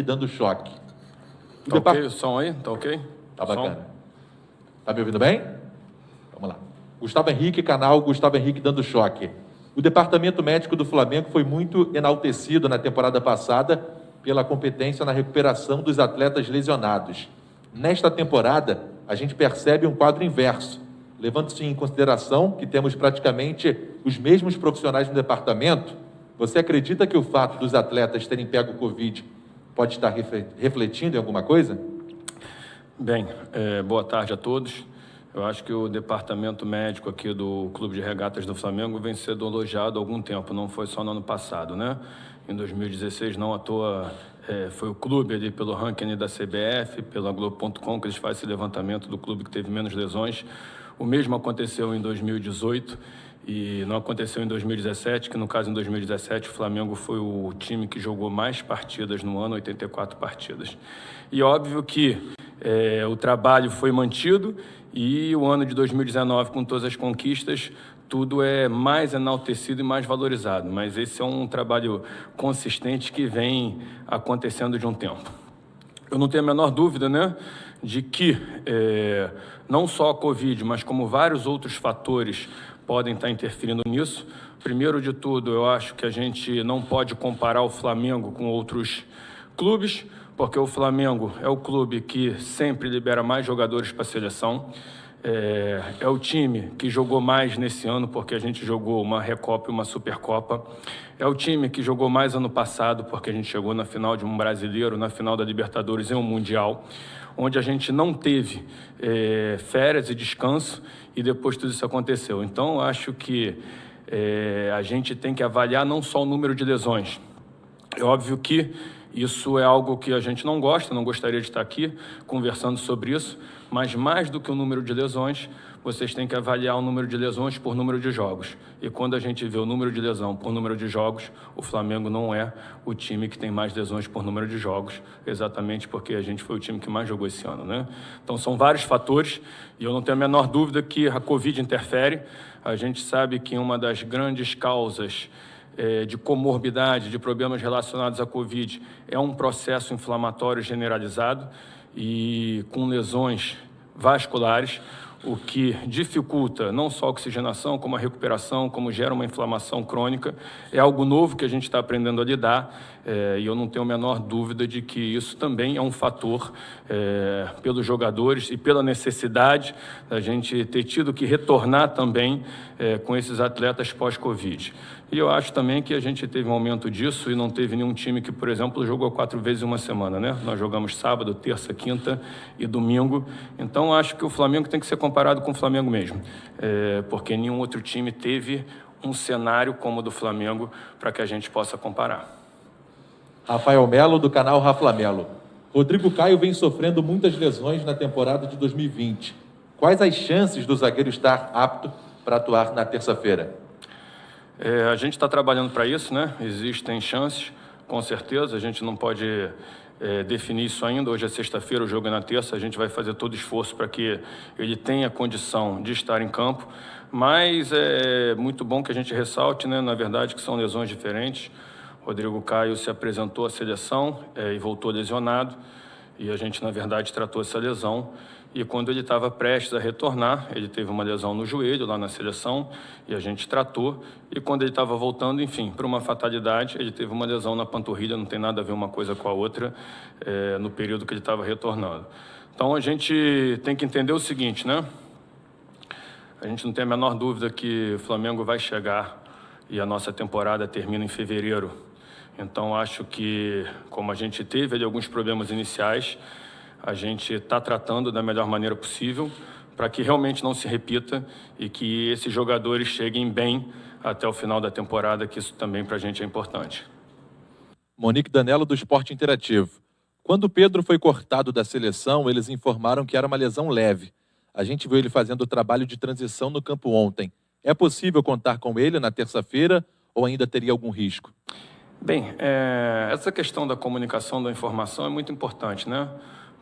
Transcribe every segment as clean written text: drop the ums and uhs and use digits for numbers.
Dando choque. Tá ok o som aí? Tá ok? Tá bacana. Tá me ouvindo bem? Vamos lá. Gustavo Henrique, canal Gustavo Henrique Dando Choque. O departamento médico do Flamengo foi muito enaltecido na temporada passada pela competência na recuperação dos atletas lesionados. Nesta temporada, a gente percebe um quadro inverso, levando-se em consideração que temos praticamente os mesmos profissionais no departamento. Você acredita que o fato dos atletas terem pego o Covid pode estar refletindo em alguma coisa? Bem, boa tarde a todos. Eu acho que o departamento médico aqui do Clube de Regatas do Flamengo vem sendo elogiado há algum tempo, não foi só no ano passado, né? Em 2016, não à toa, foi o clube ali pelo ranking da CBF, pela Globo.com, que eles fazem esse levantamento do clube que teve menos lesões. O mesmo aconteceu em 2018 e não aconteceu em 2017, que no caso em 2017 o Flamengo foi o time que jogou mais partidas no ano, 84 partidas. E óbvio que o trabalho foi mantido e o ano de 2019, com todas as conquistas, tudo é mais enaltecido e mais valorizado. Mas esse é um trabalho consistente que vem acontecendo de um tempo. Eu não tenho a menor dúvida, né, de que não só a Covid, mas como vários outros fatores podem estar interferindo nisso. Primeiro de tudo, eu acho que a gente não pode comparar o Flamengo com outros clubes, porque o Flamengo é o clube que sempre libera mais jogadores para a seleção. É o time que jogou mais nesse ano, porque a gente jogou uma Recopa e uma Supercopa. É o time que jogou mais ano passado, porque a gente chegou na final de um brasileiro, na final da Libertadores e um Mundial, onde a gente não teve férias e descanso, e depois tudo isso aconteceu. Então, eu acho que a gente tem que avaliar não só o número de lesões. É óbvio que isso é algo que a gente não gosta, não gostaria de estar aqui conversando sobre isso, mas mais do que o número de lesões, vocês têm que avaliar o número de lesões por número de jogos. E quando a gente vê o número de lesão por número de jogos, o Flamengo não é o time que tem mais lesões por número de jogos, exatamente porque a gente foi o time que mais jogou esse ano, né? Então são vários fatores e eu não tenho a menor dúvida que a Covid interfere. A gente sabe que uma das grandes causas de comorbidade, de problemas relacionados à Covid, é um processo inflamatório generalizado e com lesões vasculares, o que dificulta não só a oxigenação, como a recuperação, como gera uma inflamação crônica. É algo novo que a gente está aprendendo a lidar e eu não tenho a menor dúvida de que isso também é um fator pelos jogadores e pela necessidade da gente ter tido que retornar também com esses atletas pós-Covid. E eu acho também que a gente teve um aumento disso e não teve nenhum time que, por exemplo, jogou 4 vezes em uma semana, né? Nós jogamos sábado, terça, quinta e domingo. Então, acho que o Flamengo tem que ser comparado com o Flamengo mesmo, porque nenhum outro time teve um cenário como o do Flamengo para que a gente possa comparar. Rafael Melo, do canal Rafa Melo. Rodrigo Caio vem sofrendo muitas lesões na temporada de 2020. Quais as chances do zagueiro estar apto para atuar na terça-feira? A gente está trabalhando para isso, né? Existem chances, com certeza. A gente não pode definir isso ainda. Hoje é sexta-feira, o jogo é na terça. A gente vai fazer todo esforço para que ele tenha condição de estar em campo. Mas é muito bom que a gente ressalte, né? Na verdade, que são lesões diferentes. Rodrigo Caio se apresentou à seleção e voltou lesionado. E a gente, na verdade, tratou essa lesão. E quando ele estava prestes a retornar, ele teve uma lesão no joelho lá na seleção e a gente tratou. E quando ele estava voltando, enfim, por uma fatalidade, ele teve uma lesão na panturrilha, não tem nada a ver uma coisa com a outra, no período que ele estava retornando. Então a gente tem que entender o seguinte, né? A gente não tem a menor dúvida que o Flamengo vai chegar e a nossa temporada termina em fevereiro. Então acho que, como a gente teve ali alguns problemas iniciais, a gente está tratando da melhor maneira possível para que realmente não se repita e que esses jogadores cheguem bem até o final da temporada, que isso também para a gente é importante. Monique Danello, do Esporte Interativo. Quando o Pedro foi cortado da seleção, eles informaram que era uma lesão leve. A gente viu ele fazendo o trabalho de transição no campo ontem. É possível contar com ele na terça-feira ou ainda teria algum risco? Bem, essa questão da comunicação, da informação é muito importante, né?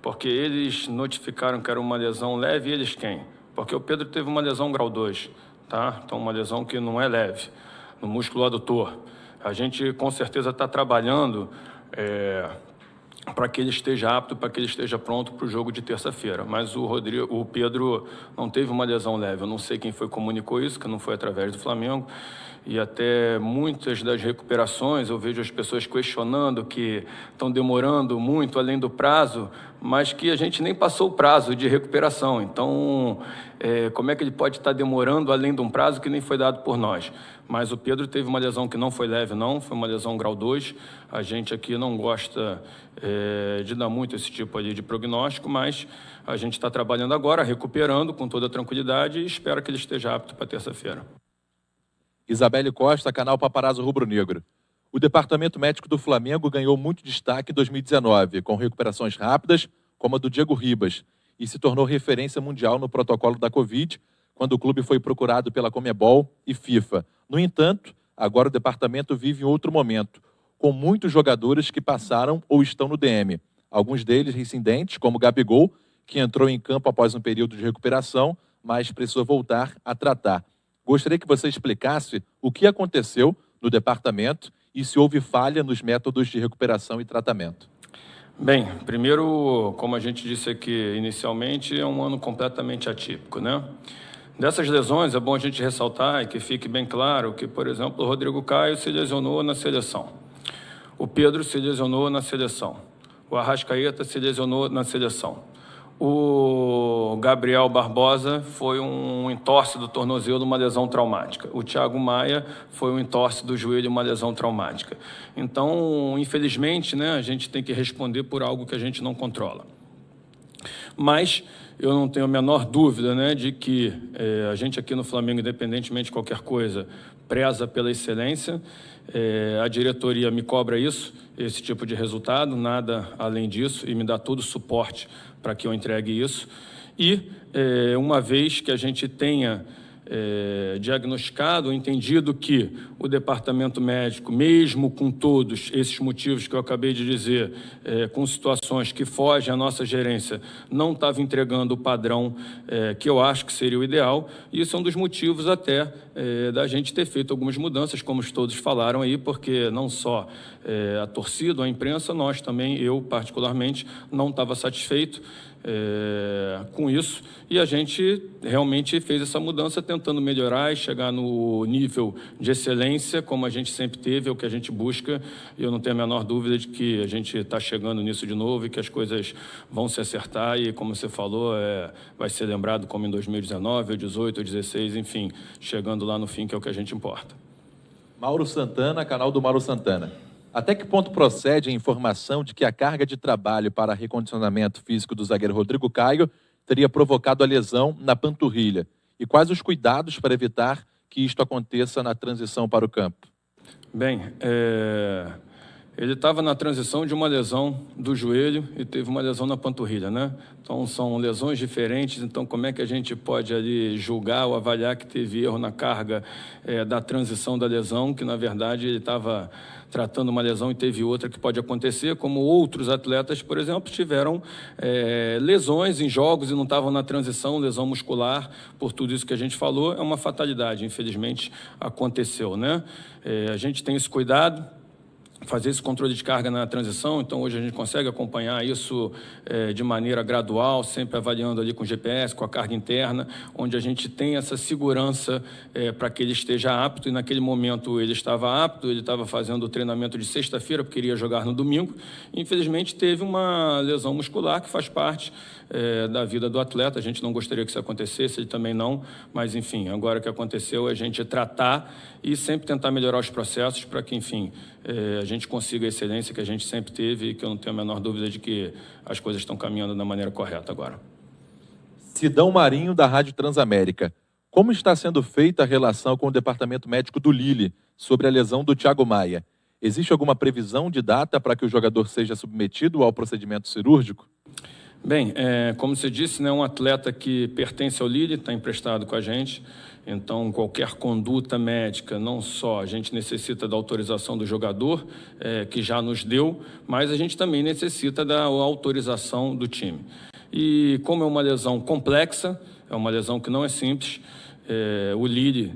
porque eles notificaram que era uma lesão leve, e eles quem? Porque o Pedro teve uma lesão grau 2, tá? Então, uma lesão que não é leve, no músculo adutor. A gente, com certeza, está trabalhando para que ele esteja apto, para que ele esteja pronto para o jogo de terça-feira. Mas o Pedro não teve uma lesão leve. Eu não sei quem foi que comunicou isso, que não foi através do Flamengo. E até muitas das recuperações eu vejo as pessoas questionando que estão demorando muito além do prazo, mas que a gente nem passou o prazo de recuperação. Então, como é que ele pode estar demorando além de um prazo que nem foi dado por nós? Mas o Pedro teve uma lesão que não foi leve, não, foi uma lesão grau 2. A gente aqui não gosta de dar muito esse tipo ali de prognóstico, mas a gente está trabalhando agora, recuperando com toda a tranquilidade e espero que ele esteja apto para terça-feira. Isabelle Costa, canal Paparazzo Rubro Negro. O Departamento Médico do Flamengo ganhou muito destaque em 2019, com recuperações rápidas, como a do Diego Ribas, e se tornou referência mundial no protocolo da Covid, quando o clube foi procurado pela Conmebol e FIFA. No entanto, agora o departamento vive em outro momento, com muitos jogadores que passaram ou estão no DM. Alguns deles reincidentes, como Gabigol, que entrou em campo após um período de recuperação, mas precisou voltar a tratar. Gostaria que você explicasse o que aconteceu no departamento e se houve falha nos métodos de recuperação e tratamento. Bem, primeiro, como a gente disse aqui inicialmente, é um ano completamente atípico, né? Dessas lesões, é bom a gente ressaltar e que fique bem claro que, por exemplo, o Rodrigo Caio se lesionou na seleção. O Pedro se lesionou na seleção. O Arrascaeta se lesionou na seleção. O Gabriel Barbosa foi um entorse do tornozelo, uma lesão traumática. O Thiago Maia foi um entorse do joelho, uma lesão traumática. Então, infelizmente, né, a gente tem que responder por algo que a gente não controla. Mas eu não tenho a menor dúvida, né, de que a gente aqui no Flamengo, independentemente de qualquer coisa, preza pela excelência. A diretoria me cobra isso, esse tipo de resultado, nada além disso, e me dá todo o suporte para que eu entregue isso. E uma vez que a gente tenha diagnosticado, entendido que o departamento médico, mesmo com todos esses motivos que eu acabei de dizer, com situações que fogem à nossa gerência, não estava entregando o padrão que eu acho que seria o ideal, e isso é um dos motivos até da gente ter feito algumas mudanças, como todos falaram aí, porque não só a torcida, a imprensa, nós também, eu particularmente, não estava satisfeito com isso, e a gente realmente fez essa mudança tentando melhorar e chegar no nível de excelência, como a gente sempre teve, é o que a gente busca, e eu não tenho a menor dúvida de que a gente está chegando nisso de novo e que as coisas vão se acertar e, como você falou, vai ser lembrado como em 2019, ou 18, ou 16, enfim, chegando lá no fim, que é o que a gente importa. Mauro Santana, canal do Mauro Santana. Até que ponto procede a informação de que a carga de trabalho para recondicionamento físico do zagueiro Rodrigo Caio teria provocado a lesão na panturrilha? E quais os cuidados para evitar que isto aconteça na transição para o campo? Bem, ele estava na transição de uma lesão do joelho e teve uma lesão na panturrilha, né? Então, são lesões diferentes, então como é que a gente pode ali julgar ou avaliar que teve erro na carga da transição da lesão, que na verdade ele estava tratando uma lesão e teve outra que pode acontecer, como outros atletas, por exemplo, tiveram lesões em jogos e não estavam na transição, lesão muscular, por tudo isso que a gente falou, é uma fatalidade, infelizmente aconteceu, né? A gente tem esse cuidado, fazer esse controle de carga na transição, então hoje a gente consegue acompanhar isso de maneira gradual, sempre avaliando ali com GPS, com a carga interna, onde a gente tem essa segurança para que ele esteja apto, e naquele momento ele estava apto, ele estava fazendo o treinamento de sexta-feira, porque iria jogar no domingo, e, infelizmente teve uma lesão muscular que faz parte da vida do atleta, a gente não gostaria que isso acontecesse, ele também não, mas enfim, agora que aconteceu, a gente tratar e sempre tentar melhorar os processos para que, enfim, a gente consiga a excelência que a gente sempre teve e que eu não tenho a menor dúvida de que as coisas estão caminhando da maneira correta agora. Sidão Marinho, da Rádio Transamérica. Como está sendo feita a relação com o departamento médico do Lille sobre a lesão do Thiago Maia? Existe alguma previsão de data para que o jogador seja submetido ao procedimento cirúrgico? Bem, como você disse, né, um atleta que pertence ao Lille, está emprestado com a gente. Então, qualquer conduta médica, não só a gente necessita da autorização do jogador, que já nos deu, mas a gente também necessita da autorização do time. E como é uma lesão complexa, é uma lesão que não é simples, o Lille,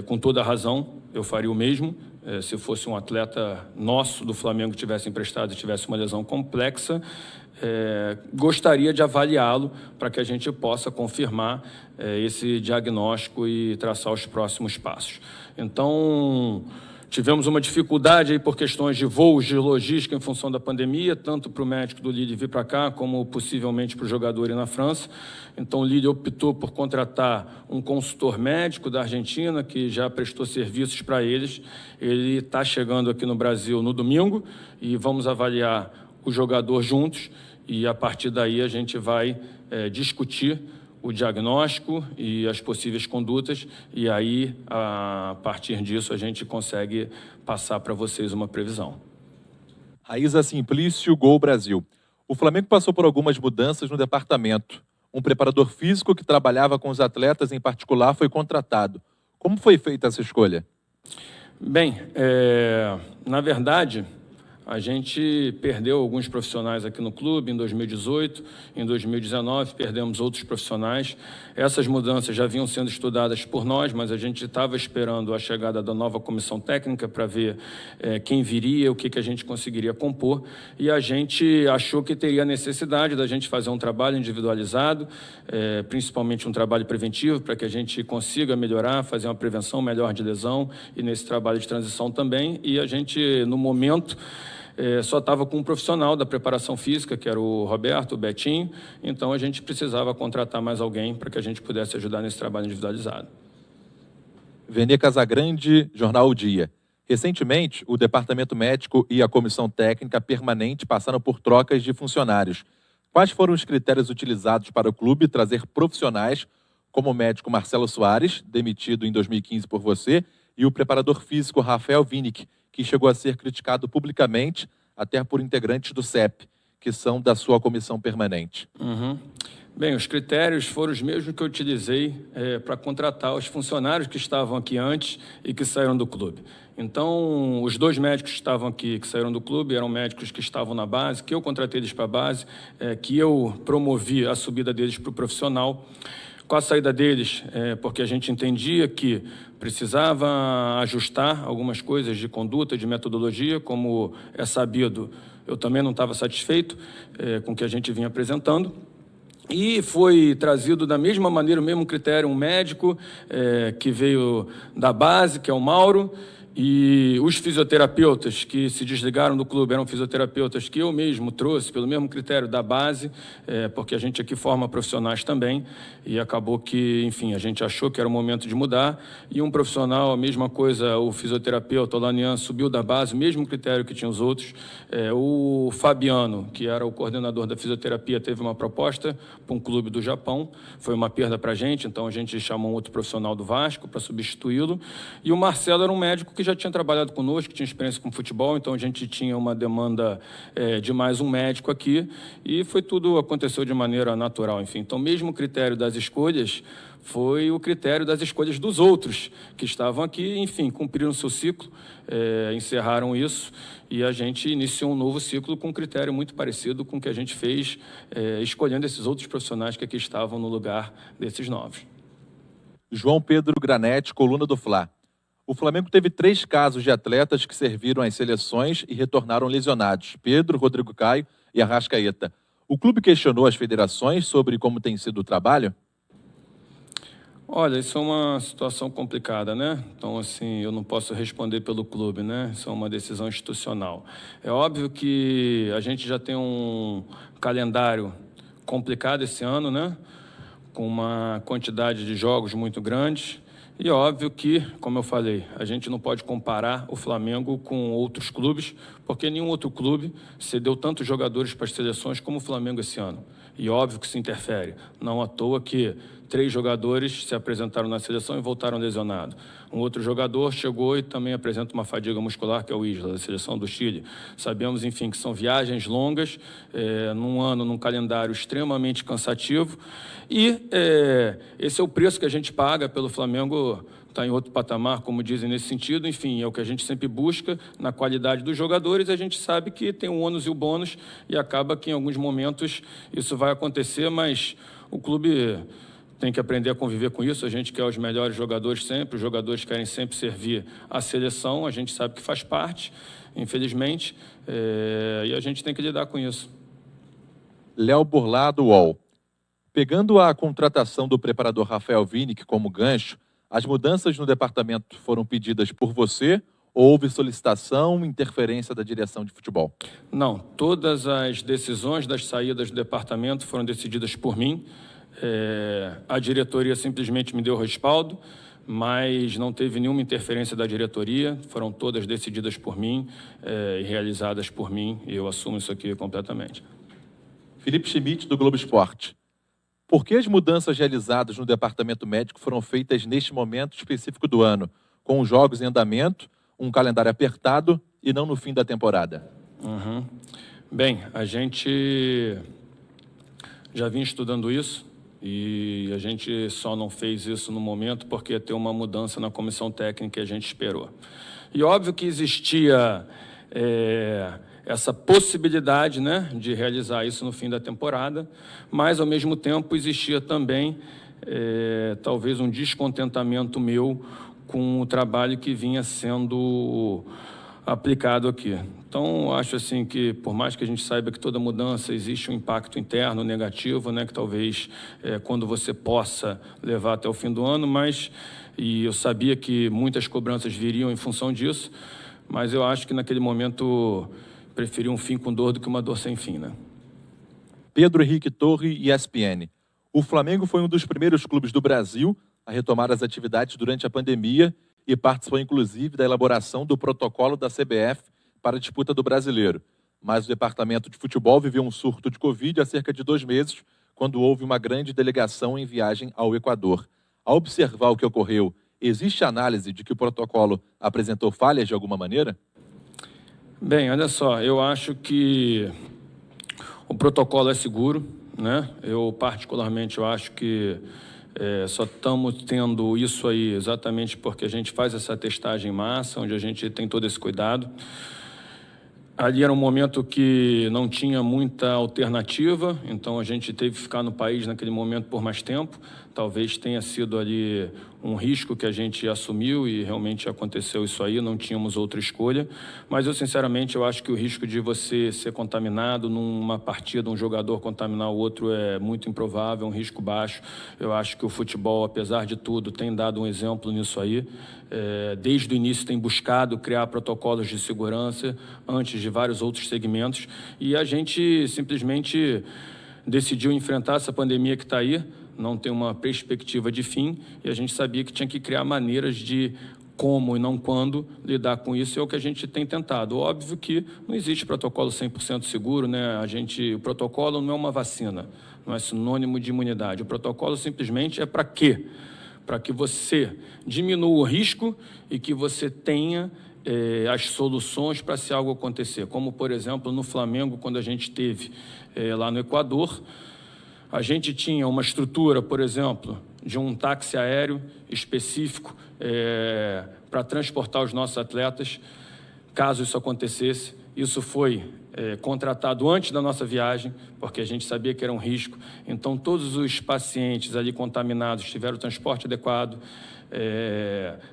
com toda a razão, eu faria o mesmo. Se fosse um atleta nosso do Flamengo que tivesse emprestado e tivesse uma lesão complexa, gostaria de avaliá-lo para que a gente possa confirmar esse diagnóstico e traçar os próximos passos. Então, tivemos uma dificuldade aí por questões de voos, de logística em função da pandemia, tanto para o médico do Lille vir para cá, como possivelmente para o jogador ir na França. Então, o Lille optou por contratar um consultor médico da Argentina, que já prestou serviços para eles. Ele está chegando aqui no Brasil no domingo e vamos avaliar o jogador juntos e, a partir daí, a gente vai discutir o diagnóstico e as possíveis condutas, e aí, a partir disso, a gente consegue passar para vocês uma previsão. Raíza Simplício, Gol Brasil. O Flamengo passou por algumas mudanças no departamento. Um preparador físico que trabalhava com os atletas em particular foi contratado. Como foi feita essa escolha? Bem, na verdade, a gente perdeu alguns profissionais aqui no clube em 2018, em 2019 perdemos outros profissionais. Essas mudanças já vinham sendo estudadas por nós, mas a gente estava esperando a chegada da nova comissão técnica para ver quem viria, o que a gente conseguiria compor. E a gente achou que teria necessidade da gente fazer um trabalho individualizado, principalmente um trabalho preventivo, para que a gente consiga melhorar, fazer uma prevenção melhor de lesão e nesse trabalho de transição também. E a gente, no momento, só estava com um profissional da preparação física, que era o Roberto, o Betinho, então a gente precisava contratar mais alguém para que a gente pudesse ajudar nesse trabalho individualizado. Vene Casagrande, Jornal O Dia. Recentemente, o Departamento Médico e a Comissão Técnica Permanente passaram por trocas de funcionários. Quais foram os critérios utilizados para o clube trazer profissionais como o médico Marcelo Soares, demitido em 2015 por você, e o preparador físico Rafael Winick, que chegou a ser criticado publicamente até por integrantes do CEP, que são da sua comissão permanente? Bem, os critérios foram os mesmos que eu utilizei para contratar os funcionários que estavam aqui antes e que saíram do clube. Então, os dois médicos que estavam aqui, que saíram do clube, eram médicos que estavam na base, que eu contratei eles para a base, que eu promovi a subida deles para o profissional. Com a saída deles, porque a gente entendia que precisava ajustar algumas coisas de conduta, de metodologia, como é sabido, eu também não estava satisfeito com o que a gente vinha apresentando. E foi trazido da mesma maneira, o mesmo critério, um médico que veio da base, que é o Mauro, e os fisioterapeutas que se desligaram do clube eram fisioterapeutas que eu mesmo trouxe, pelo mesmo critério da base, porque a gente aqui forma profissionais também, e acabou que, enfim, a gente achou que era o momento de mudar, e um profissional, a mesma coisa, o fisioterapeuta, o Lanian, subiu da base, o mesmo critério que tinha os outros. O Fabiano, que era o coordenador da fisioterapia, teve uma proposta para um clube do Japão, foi uma perda para a gente, então a gente chamou um outro profissional do Vasco para substituí-lo, e o Marcelo era um médico que já tinha trabalhado conosco, que tinha experiência com futebol, então a gente tinha uma demanda de mais um médico aqui, e aconteceu de maneira natural, enfim. Então, mesmo o critério das escolhas foi o critério das escolhas dos outros que estavam aqui, enfim, cumpriram o seu ciclo, encerraram isso, e a gente iniciou um novo ciclo com um critério muito parecido com o que a gente fez, escolhendo esses outros profissionais que aqui estavam no lugar desses novos. João Pedro Granete, coluna do Fla. O Flamengo teve 3 casos de atletas que serviram às seleções e retornaram lesionados: Pedro, Rodrigo Caio e Arrascaeta. O clube questionou as federações sobre como tem sido o trabalho? Olha, isso é uma situação complicada, né? Então, assim, eu não posso responder pelo clube, né? Isso é uma decisão institucional. É óbvio que a gente já tem um calendário complicado esse ano, né? Com uma quantidade de jogos muito grande. E é óbvio que, como eu falei, a gente não pode comparar o Flamengo com outros clubes, porque nenhum outro clube cedeu tantos jogadores para as seleções como o Flamengo esse ano. E óbvio que isso interfere. Não à toa que 3 jogadores se apresentaram na seleção e voltaram lesionados. Um outro jogador chegou e também apresenta uma fadiga muscular, que é o Isla, da seleção do Chile. Sabemos, enfim, que são viagens longas, num ano, num calendário extremamente cansativo. E esse é o preço que a gente paga pelo Flamengo estar em outro patamar, como dizem nesse sentido. Enfim, é o que a gente sempre busca na qualidade dos jogadores. A gente sabe que tem o ônus e o bônus e acaba que em alguns momentos isso vai acontecer, mas o clube tem que aprender a conviver com isso. A gente quer os melhores jogadores sempre, os jogadores querem sempre servir à seleção, a gente sabe que faz parte, infelizmente, e a gente tem que lidar com isso. Léo Burlado, UOL. Pegando a contratação do preparador Rafael Winick como gancho, as mudanças no departamento foram pedidas por você ou houve solicitação, interferência da direção de futebol? Não, todas as decisões das saídas do departamento foram decididas por mim. A diretoria simplesmente me deu respaldo, mas não teve nenhuma interferência da diretoria, foram todas decididas por mim e realizadas por mim, e eu assumo isso aqui completamente. Felipe Schmidt, do Globo Esporte. Por que as mudanças realizadas no departamento médico foram feitas neste momento específico do ano, com os jogos em andamento, um calendário apertado e não no fim da temporada? Bem, a gente já vinha estudando isso e a gente só não fez isso no momento porque ia ter uma mudança na comissão técnica e a gente esperou. E óbvio que existia essa possibilidade, né, de realizar isso no fim da temporada, mas, ao mesmo tempo, existia também, talvez, um descontentamento meu com o trabalho que vinha sendo aplicado aqui. Então, acho assim que, por mais que a gente saiba que toda mudança existe um impacto interno negativo, né, que talvez quando você possa levar até o fim do ano, e eu sabia que muitas cobranças viriam em função disso, mas eu acho que naquele momento preferi um fim com dor do que uma dor sem fim, né? Pedro Henrique Torre, ESPN. O Flamengo foi um dos primeiros clubes do Brasil a retomar as atividades durante a pandemia e participou, inclusive, da elaboração do protocolo da CBF para a disputa do Brasileiro. Mas o departamento de futebol viveu um surto de Covid há cerca de 2 meses, quando houve uma grande delegação em viagem ao Equador. Ao observar o que ocorreu, existe análise de que o protocolo apresentou falhas de alguma maneira? Bem, olha só, eu acho que o protocolo é seguro, né? Eu, particularmente, eu acho que só estamos tendo isso aí exatamente porque a gente faz essa testagem em massa, onde a gente tem todo esse cuidado. Ali era um momento que não tinha muita alternativa, então a gente teve que ficar no país naquele momento por mais tempo. Talvez tenha sido ali um risco que a gente assumiu e realmente aconteceu isso aí, não tínhamos outra escolha. Mas eu, sinceramente, eu acho que o risco de você ser contaminado numa partida, um jogador contaminar o outro é muito improvável, é um risco baixo. Eu acho que o futebol, apesar de tudo, tem dado um exemplo nisso aí. Desde o início tem buscado criar protocolos de segurança antes de vários outros segmentos e a gente simplesmente decidiu enfrentar essa pandemia que está aí, não tem uma perspectiva de fim e a gente sabia que tinha que criar maneiras de como e não quando lidar com isso, é o que a gente tem tentado. Óbvio que não existe protocolo 100% seguro, né? O protocolo não é uma vacina, não é sinônimo de imunidade. O protocolo simplesmente é para quê? Para que você diminua o risco e que você tenha as soluções para se algo acontecer. Como, por exemplo, no Flamengo, quando a gente teve lá no Equador, a gente tinha uma estrutura, por exemplo, de um táxi aéreo específico para transportar os nossos atletas, caso isso acontecesse. Isso foi contratado antes da nossa viagem, porque a gente sabia que era um risco. Então, todos os pacientes ali contaminados tiveram o transporte adequado,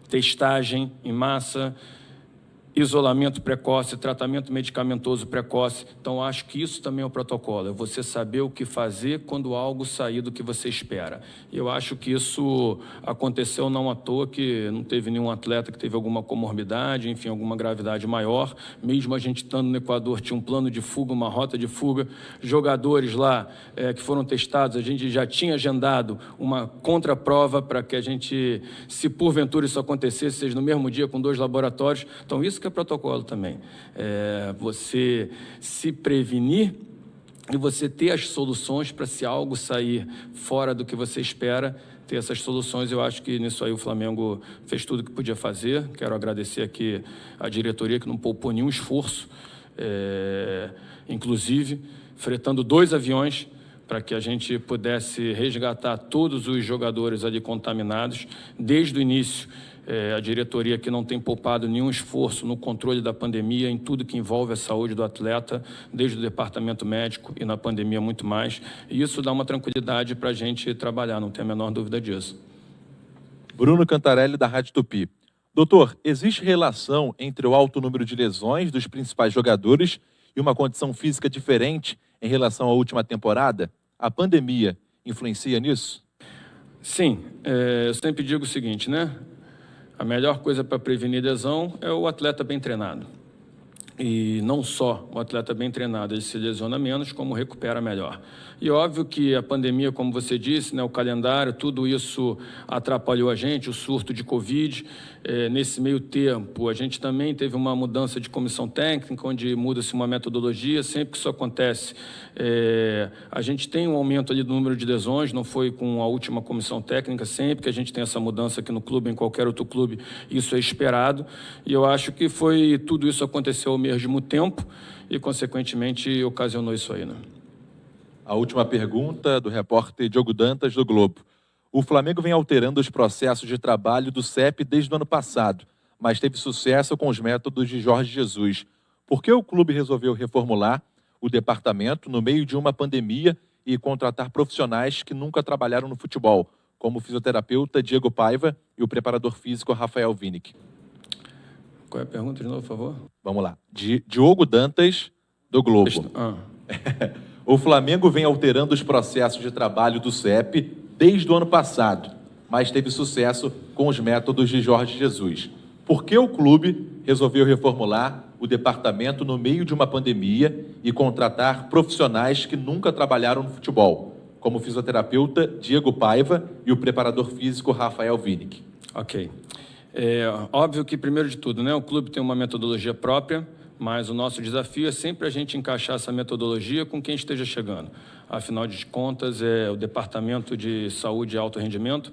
testagem em massa, isolamento precoce, tratamento medicamentoso precoce. Então, acho que isso também é o protocolo, é você saber o que fazer quando algo sair do que você espera. Eu acho que isso aconteceu não à toa, que não teve nenhum atleta que teve alguma comorbidade, enfim, alguma gravidade maior. Mesmo a gente estando no Equador, tinha um plano de fuga, uma rota de fuga. Jogadores lá que foram testados, a gente já tinha agendado uma contraprova para que a gente, se porventura isso acontecesse, seja no mesmo dia com 2 laboratórios. Então, isso que é protocolo também. Você se prevenir e você ter as soluções para, se algo sair fora do que você espera, ter essas soluções. Eu acho que nisso aí o Flamengo fez tudo o que podia fazer. Quero agradecer aqui a diretoria, que não poupou nenhum esforço, inclusive fretando 2 aviões para que a gente pudesse resgatar todos os jogadores ali contaminados. Desde o início, a diretoria que não tem poupado nenhum esforço no controle da pandemia, em tudo que envolve a saúde do atleta, desde o departamento médico e na pandemia muito mais. E isso dá uma tranquilidade para a gente trabalhar, não tem a menor dúvida disso. Bruno Cantarelli, da Rádio Tupi. Doutor, existe relação entre o alto número de lesões dos principais jogadores e uma condição física diferente em relação à última temporada? A pandemia influencia nisso? Sim, eu sempre digo o seguinte, né? A melhor coisa para prevenir lesão é o atleta bem treinado. E não só o atleta bem treinado, ele se lesiona menos, como recupera melhor. E óbvio que a pandemia, como você disse, né, o calendário, tudo isso atrapalhou a gente, o surto de Covid. Nesse meio tempo, a gente também teve uma mudança de comissão técnica, onde muda-se uma metodologia. Sempre que isso acontece, a gente tem um aumento ali do número de lesões, não foi com a última comissão técnica. Sempre que a gente tem essa mudança aqui no clube, em qualquer outro clube, isso é esperado. E eu acho que tudo isso aconteceu ao mesmo tempo e, consequentemente, ocasionou isso aí, né? A última pergunta do repórter Diogo Dantas, do Globo. O Flamengo vem alterando os processos de trabalho do CEP desde o ano passado, mas teve sucesso com os métodos de Jorge Jesus. Por que o clube resolveu reformular o departamento no meio de uma pandemia e contratar profissionais que nunca trabalharam no futebol, como o fisioterapeuta Diego Paiva e o preparador físico Rafael Winick? Qual é a pergunta de novo, por favor? Vamos lá. Diogo Dantas, do Globo. O Flamengo vem alterando os processos de trabalho do CEP desde o ano passado, mas teve sucesso com os métodos de Jorge Jesus. Por que o clube resolveu reformular o departamento no meio de uma pandemia e contratar profissionais que nunca trabalharam no futebol, como o fisioterapeuta Diego Paiva e o preparador físico Rafael Winick? Ok. Óbvio que, primeiro de tudo, né, o clube tem uma metodologia própria, mas o nosso desafio é sempre a gente encaixar essa metodologia com quem esteja chegando. Afinal de contas, o Departamento de Saúde e Alto Rendimento,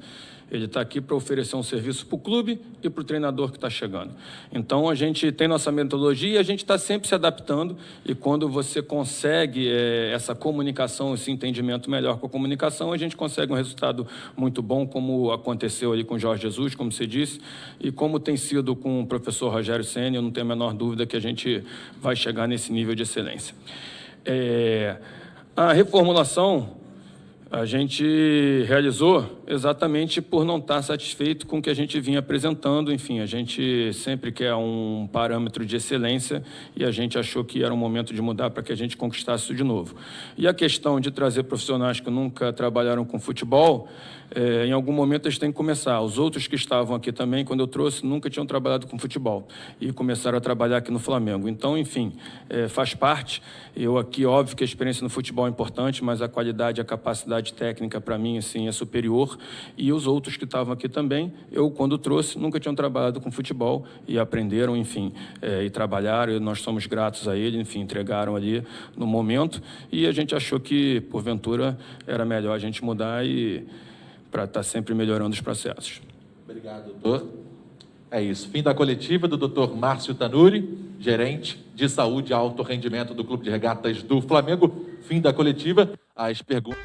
ele está aqui para oferecer um serviço para o clube e para o treinador que está chegando. Então, a gente tem nossa metodologia e a gente está sempre se adaptando, e quando você consegue essa comunicação, esse entendimento melhor com a comunicação, a gente consegue um resultado muito bom, como aconteceu ali com o Jorge Jesus, como você disse, e como tem sido com o professor Rogério Ceni. Eu não tenho a menor dúvida que a gente vai chegar nesse nível de excelência. A reformulação a gente realizou exatamente por não estar satisfeito com o que a gente vinha apresentando. Enfim, a gente sempre quer um parâmetro de excelência e a gente achou que era um momento de mudar para que a gente conquistasse isso de novo. E a questão de trazer profissionais que nunca trabalharam com futebol, em algum momento eles têm que começar. Os outros que estavam aqui também, quando eu trouxe, nunca tinham trabalhado com futebol e começaram a trabalhar aqui no Flamengo. Então, enfim, faz parte. Eu aqui, óbvio que a experiência no futebol é importante, mas a qualidade, a capacidade técnica, para mim, assim, é superior. E os outros que estavam aqui também, eu, quando trouxe, nunca tinham trabalhado com futebol e aprenderam, enfim, e trabalharam, e nós somos gratos a ele, enfim, entregaram ali no momento, e a gente achou que, porventura, era melhor a gente mudar e para estar sempre melhorando os processos. Obrigado, doutor. É isso. Fim da coletiva do doutor Márcio Tanuri, gerente de saúde e alto rendimento do Clube de Regatas do Flamengo. Fim da coletiva. As perguntas...